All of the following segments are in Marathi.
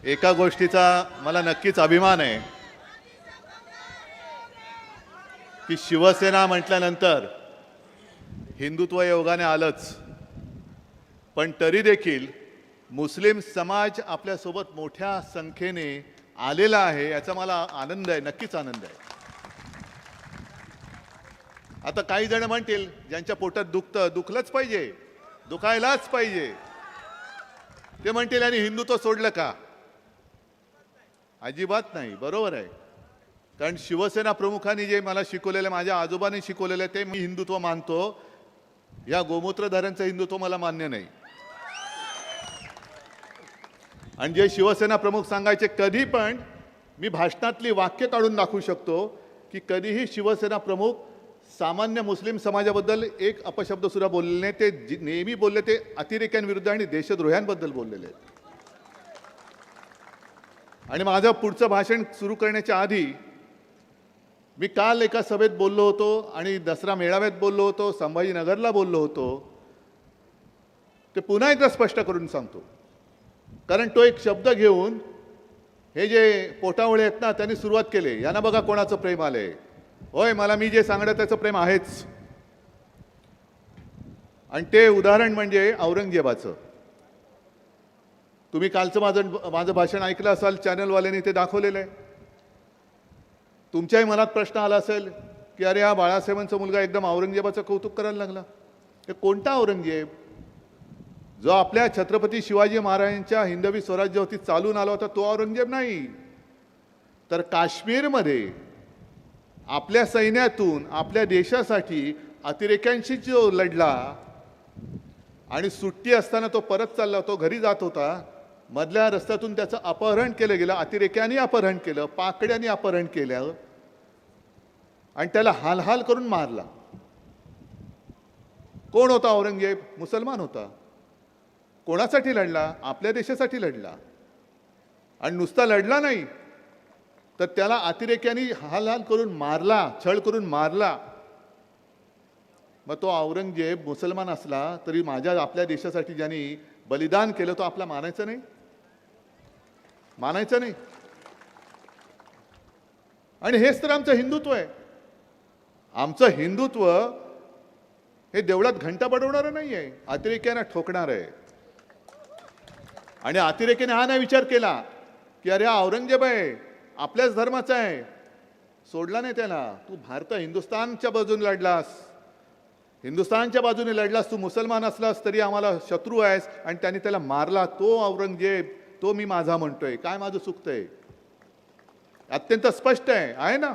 एका गोष्टीचा मला नक्कीच अभिमान आहे की शिवसेना म्हटल्यानंतर हिंदुत्व योगाने आलंच, पण तरी देखील मुस्लिम समाज आपल्यासोबत मोठ्या संख्येने आलेला आहे, याचा मला आनंद आहे, नक्कीच आनंद आहे. आता काही जण म्हणतील ज्यांच्या पोटात दुखतं, दुखलंच पाहिजे, दुखायलाच पाहिजे, ते म्हणतील आणि हिंदुत्व सोडलं का? अजिबात नाही, बरोबर आहे. कारण शिवसेना प्रमुखांनी जे मला शिकवलेलं, माझ्या आजोबांनी शिकवलेलं ते मी हिंदुत्व मानतो. या गोमूत्रधाऱ्यांचं हिंदुत्व मला मान्य नाही. आणि जे शिवसेना प्रमुख सांगायचे, कधी पण मी भाषणातली वाक्य काढून दाखवू शकतो की कधीही शिवसेना प्रमुख सामान्य मुस्लिम समाजाबद्दल एक अपशब्द सुद्धा बोललेले नाही. ते नेहमी बोलले ते अतिरेक्यांविरुद्ध आणि देशद्रोह्यांबद्दल बोललेले आहेत. आणि माझं पुढचं भाषण सुरू करण्याच्या आधी मी काल एका सभेत बोललो होतो आणि दसरा मेळाव्यात बोललो होतो, संभाजीनगरला बोललो होतो. ते पुन्हा एकदा स्पष्ट करून सांगतो, कारण तो एक शब्द घेऊन हे जे पोटावळे आहेत ना, त्यांनी सुरुवात केली, यांना बघा कोणाचं प्रेम आलंय. होय, मला मी जे सांगणं त्याचं प्रेम आहेच. आणि ते उदाहरण म्हणजे औरंगजेबाचं. तुम्ही कालचं माझं भाषण ऐकलं असाल, चॅनलवाल्यांनी ते दाखवलेलं आहे. तुमच्याही मनात प्रश्न आला असेल की अरे हा बाळासाहेबांचा मुलगा एकदम औरंगजेबाचं कौतुक करायला लागला. हे कोणता औरंगजेब? जो आपल्या छत्रपती शिवाजी महाराजांच्या हिंदवी स्वराज्यावरती चालून आला होता तो औरंगजेब नाही. तर काश्मीरमध्ये आपल्या सैन्यातून आपल्या देशासाठी अतिरेक्यांशी जो लढला आणि सुट्टी असताना तो परत चालला, तो घरी जात होता, मधल्या रस्त्यातून त्याचं अपहरण केलं गेलं, अतिरेक्यांनी अपहरण केलं, पाकड्यांनी अपहरण केलं आणि त्याला हाल करून मारला. कोण होता औरंगजेब? मुसलमान होता. कोणासाठी लढला? आपल्या देशासाठी लढला. आणि नुसता लढला नाही तर त्याला अतिरेक्यांनी हाल करून मारला, छळ करून मारला. मग तो औरंगजेब मुसलमान असला तरी आपल्या देशासाठी ज्यांनी बलिदान केलं तो आपला मानायचं नाही? मानायचं नाही. आणि हेच तर आमचं हिंदुत्व आहे. आमचं हिंदुत्व हे देवळात घंटा बडवणारं नाही आहे, अतिरेक्यांना ठोकणार आहे. आणि अतिरेक्याने हा नाही विचार केला की अरे हा औरंगजेब आहे, आपल्याच धर्माचा आहे, सोडला नाही त्याला. तू हिंदुस्थानच्या बाजूने लढलास, हिंदुस्थानच्या बाजूने लढलास, तू मुसलमान असलास तरी आम्हाला शत्रू आहेस, आणि त्यांनी त्याला मारला. तो औरंगजेब, तो मी माझा म्हणतोय. काय माझं चुकतंय? अत्यंत स्पष्ट आहे ना.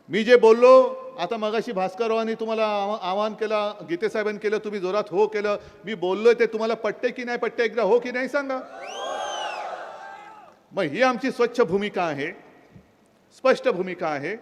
मी जे बोललो आता मगाशी भास्कररावांनी तुम्हाला आवाहन केलं, गीते साहेबांनी केलं, तुम्ही जोरात हो केलं. मी बोललोय ते तुम्हाला पटते की नाही पटते? एकदा हो की नाही सांगा. मग ही आमची स्वच्छ भूमिका आहे, स्पष्ट भूमिका आहे.